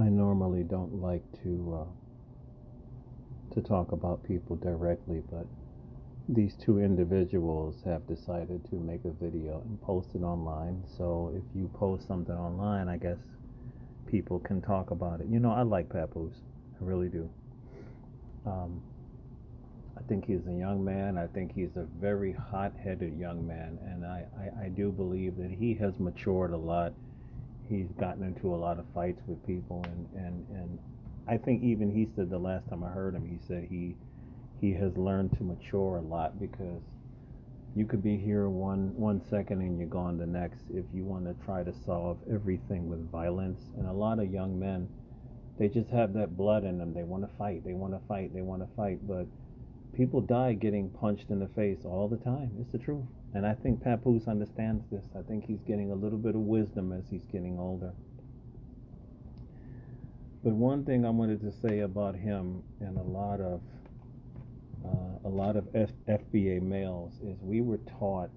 I normally don't like to talk about people directly, but these two individuals have decided to make a video and post it online. So if you post something online, I guess people can talk about it. I like Papoose. I really do. Um, I think he's a young man. I think he's a very hot-headed young man, and I do believe that he has matured a lot. He's gotten into a lot of fights with people, and I think even he said the last time I heard him, he said he has learned to mature a lot because you could be here one second and you're gone the next if you want to try to solve everything with violence. And a lot of young men, they just have that blood in them. They want to fight. They want to fight. They want to fight. But people die getting punched in the face all the time. It's the truth. And I think Papoose understands this. I think he's getting a little bit of wisdom as he's getting older. But one thing I wanted to say about him and a lot of FBA males is we were taught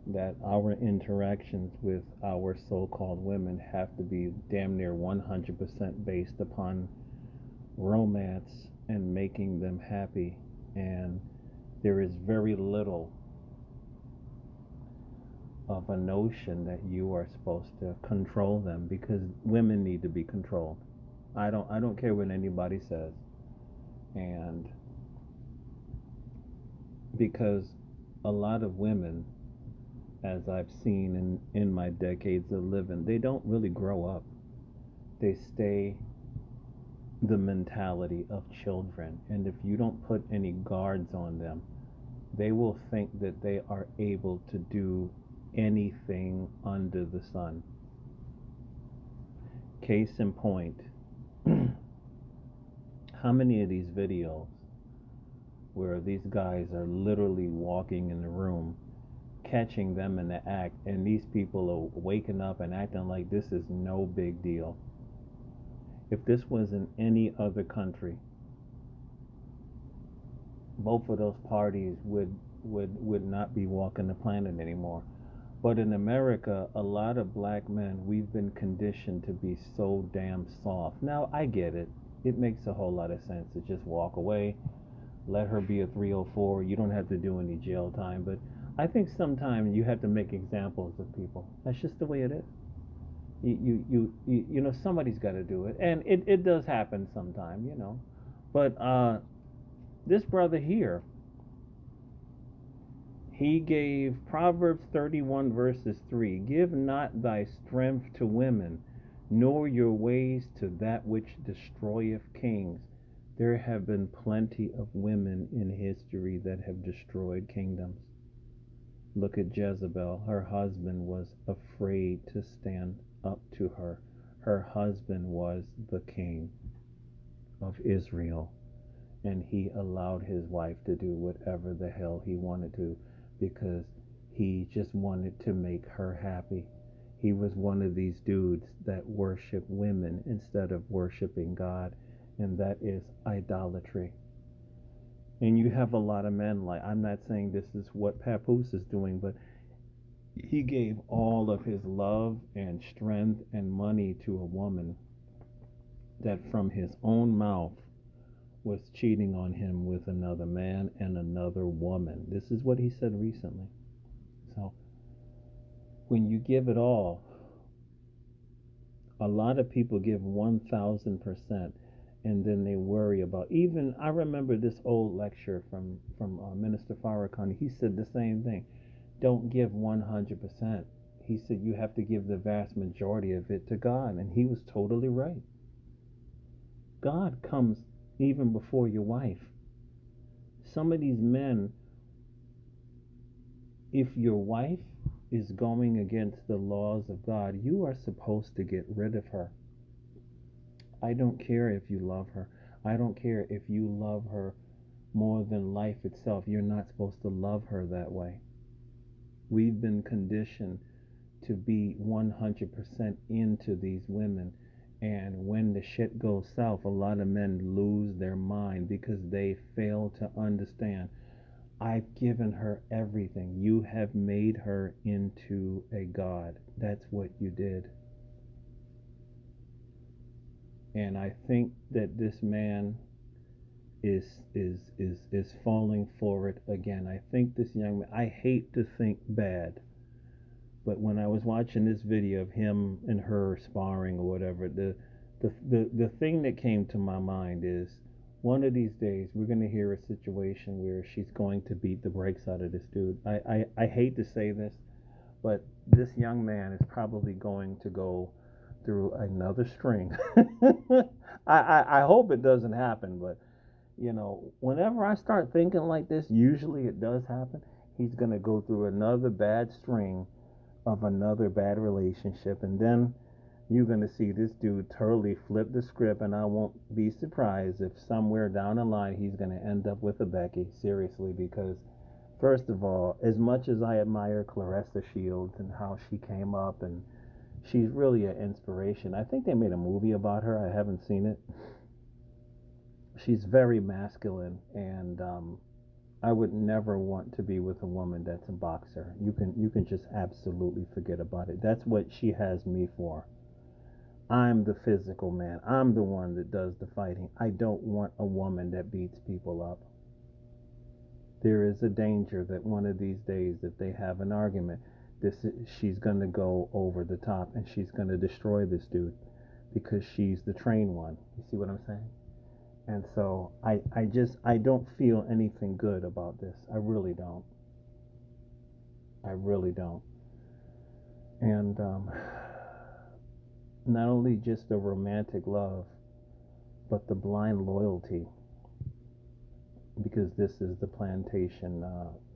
that our interactions with our so-called women have to be damn near 100% based upon romance and making them happy, and there is very little of a notion that you are supposed to control them because women need to be controlled. I don't care what anybody says. And because a lot of women, as I've seen in my decades of living, they don't really grow up. They stay the mentality of children. And if you don't put any guards on them, they will think that they are able to do anything under the sun. Case in point, how many of these videos where these guys are literally walking in the room, catching them in the act, and these people are waking up and acting like this is no big deal? If this was in any other country, both of those parties would not be walking the planet anymore. But in America, a lot of black men, we've been conditioned to be so damn soft. Now, I get it. It makes a whole lot of sense to just walk away, let her be a 304. You don't have to do any jail time. But I think sometimes you have to make examples of people. That's just the way it is. Somebody's got to do it. And it does happen sometime. But this brother here, he gave Proverbs 31 verses 3. Give not thy strength to women, nor your ways to that which destroyeth kings. There have been plenty of women in history that have destroyed kingdoms. Look at Jezebel. Her husband was afraid to stand up to her. Her husband was the king of Israel, and he allowed his wife to do whatever the hell he wanted to because he just wanted to make her happy. He was one of these dudes that worship women instead of worshiping God, and that is idolatry. And you have a lot of men like, I'm not saying this is what Papoose is doing, but he gave all of his love and strength and money to a woman that from his own mouth was cheating on him with another man and another woman. This is what he said recently. So when you give it all, a lot of people give 1,000%, and then they worry about. Even I remember this old lecture from Minister Farrakhan. He said the same thing. Don't give 100%. He said you have to give the vast majority of it to God, and he was totally right. God comes even before your wife. Some of these men, if your wife is going against the laws of God, you are supposed to get rid of her. I don't care if you love her. I don't care if you love her more than life itself. You're not supposed to love her that way. We've been conditioned to be 100% into these women. And when the shit goes south, a lot of men lose their mind because they fail to understand. I've given her everything. You have made her into a god. That's what you did. And I think that this man is falling for it again. I think this young man, I hate to think bad, but when I was watching this video of him and her sparring or whatever, the thing that came to my mind is one of these days we're going to hear a situation where she's going to beat the brakes out of this dude. I hate to say this, but this young man is probably going to go through another string. I hope it doesn't happen, but whenever I start thinking like this, usually it does happen. He's going to go through another bad string of another bad relationship, and then you're going to see this dude totally flip the script, and I won't be surprised if somewhere down the line he's going to end up with a Becky. Seriously, because first of all, as much as I admire Clarissa Shields and how she came up, and she's really an inspiration. I think they made a movie about her. I haven't seen it. She's very masculine, and I would never want to be with a woman that's a boxer. You can just absolutely forget about it. That's what she has me for. I'm the physical man. I'm the one that does the fighting. I don't want a woman that beats people up. There is a danger that one of these days, if they have an argument, she's going to go over the top and she's going to destroy this dude because she's the trained one. You see what I'm saying? And so I don't feel anything good about this. I really don't. I really don't. And not only just the romantic love, but the blind loyalty, because this is the plantation.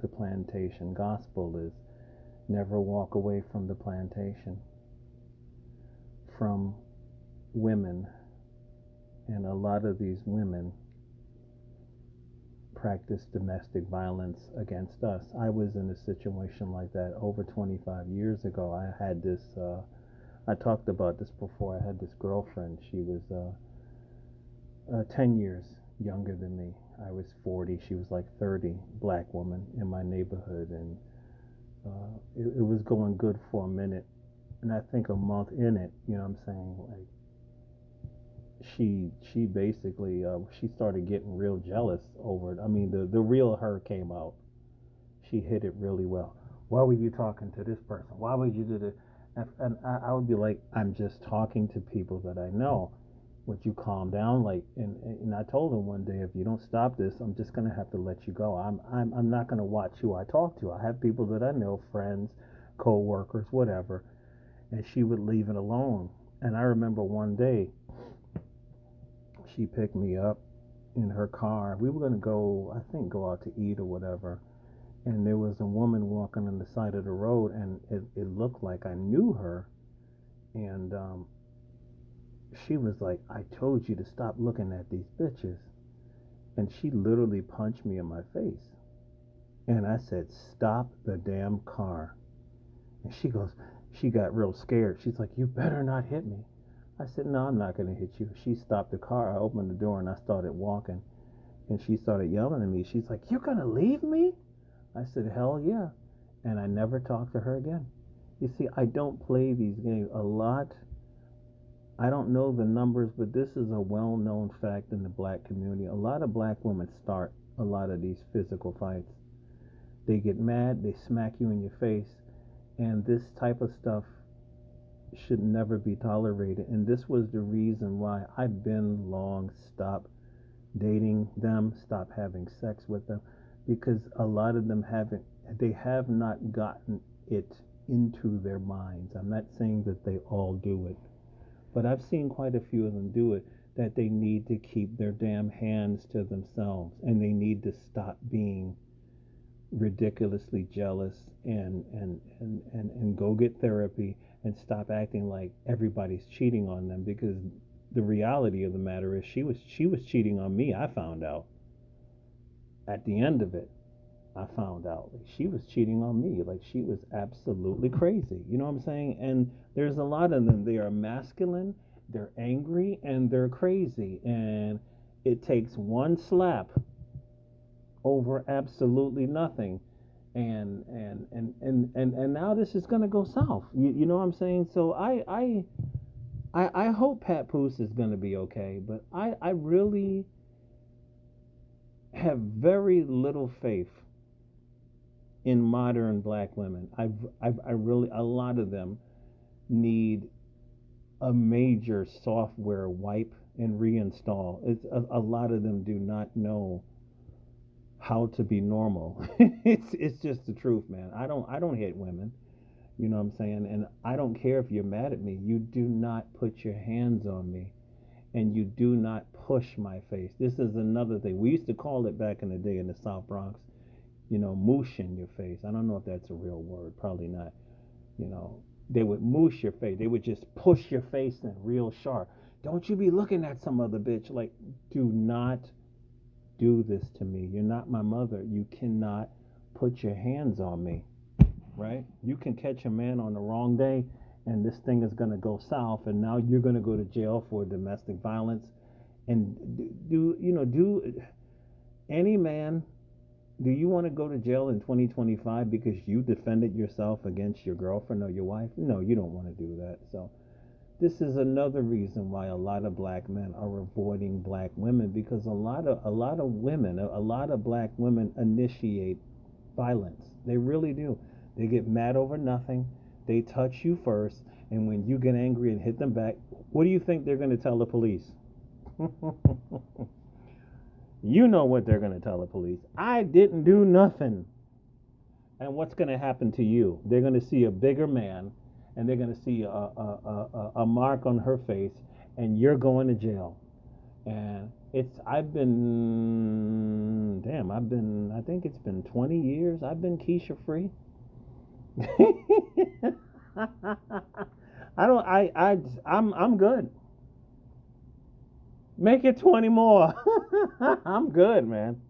The plantation gospel is never walk away from the plantation, from women. And a lot of these women practice domestic violence against us. I was in a situation like that over 25 years ago. I had this, I talked about this before. I had this girlfriend. She was 10 years younger than me. I was 40. She was like 30, black woman in my neighborhood. And it was going good for a minute. And I think a month in it, you know what I'm saying? Like, she basically she started getting real jealous over it. I mean, the real her came out. She hid it really well. Why were you talking to this person? Why would you do this? And I would be like, I'm just talking to people that I know. Would you calm down? Like, and I told him one day, if you don't stop this, I'm just gonna have to let you go. I'm not gonna watch who I talk to. I have people that I know, friends, co-workers, whatever, and she would leave it alone. And I remember one day she picked me up in her car. We were going to go, I think, go out to eat or whatever. And there was a woman walking on the side of the road, and it looked like I knew her. And she was like, I told you to stop looking at these bitches. And she literally punched me in my face. And I said, stop the damn car. And she got real scared. She's like, you better not hit me. I said, no, I'm not going to hit you. She stopped the car. I opened the door and I started walking. And she started yelling at me. She's like, you're going to leave me? I said, hell yeah. And I never talked to her again. You see, I don't play these games a lot. I don't know the numbers, but this is a well-known fact in the black community. A lot of black women start a lot of these physical fights. They get mad, they smack you in your face, and this type of stuff should never be tolerated. And this was the reason why I've been long stopped dating them, stopped having sex with them, because a lot of them they have not gotten it into their minds. I'm not saying that they all do it, but I've seen quite a few of them do it, that they need to keep their damn hands to themselves, and they need to stop being ridiculously jealous, and go get therapy and stop acting like everybody's cheating on them, because the reality of the matter is she was cheating on me. I found out at the end of it. I found out like she was cheating on me. Like, she was absolutely crazy. You know what I'm saying? And there's a lot of them. They are masculine, they're angry, and they're crazy. And it takes one slap over absolutely nothing. And now this is gonna go south. You know what I'm saying? So I hope Papoose is going to be okay, but I really have very little faith in modern black women. I really, a lot of them need a major software wipe and reinstall. It's a lot of them do not know how to be normal. It's just the truth, man. I don't hate women. You know what I'm saying? And I don't care if you're mad at me. You do not put your hands on me, and you do not push my face. This is another thing. We used to call it back in the day in the South Bronx, moosh in your face. I don't know if that's a real word. Probably not. You know, they would moosh your face. They would just push your face in real sharp. Don't you be looking at some other bitch. Like, do not do this to me. You're not my mother. You cannot put your hands on me, right? You can catch a man on the wrong day and this thing is going to go south and now you're going to go to jail for domestic violence and do any man, do you want to go to jail in 2025 because you defended yourself against your girlfriend or your wife? No, you don't want to do that. So this is another reason why a lot of black men are avoiding black women, because a lot of women, a lot of black women initiate violence. They really do. They get mad over nothing. They touch you first, and when you get angry and hit them back, what do you think they're going to tell the police? You know what they're going to tell the police. I didn't do nothing. And what's going to happen to you? They're going to see a bigger man, and they're going to see a mark on her face, and you're going to jail. And I think it's been 20 years. I've been Keisha free. I don't, I'm good. Make it 20 more. I'm good, man.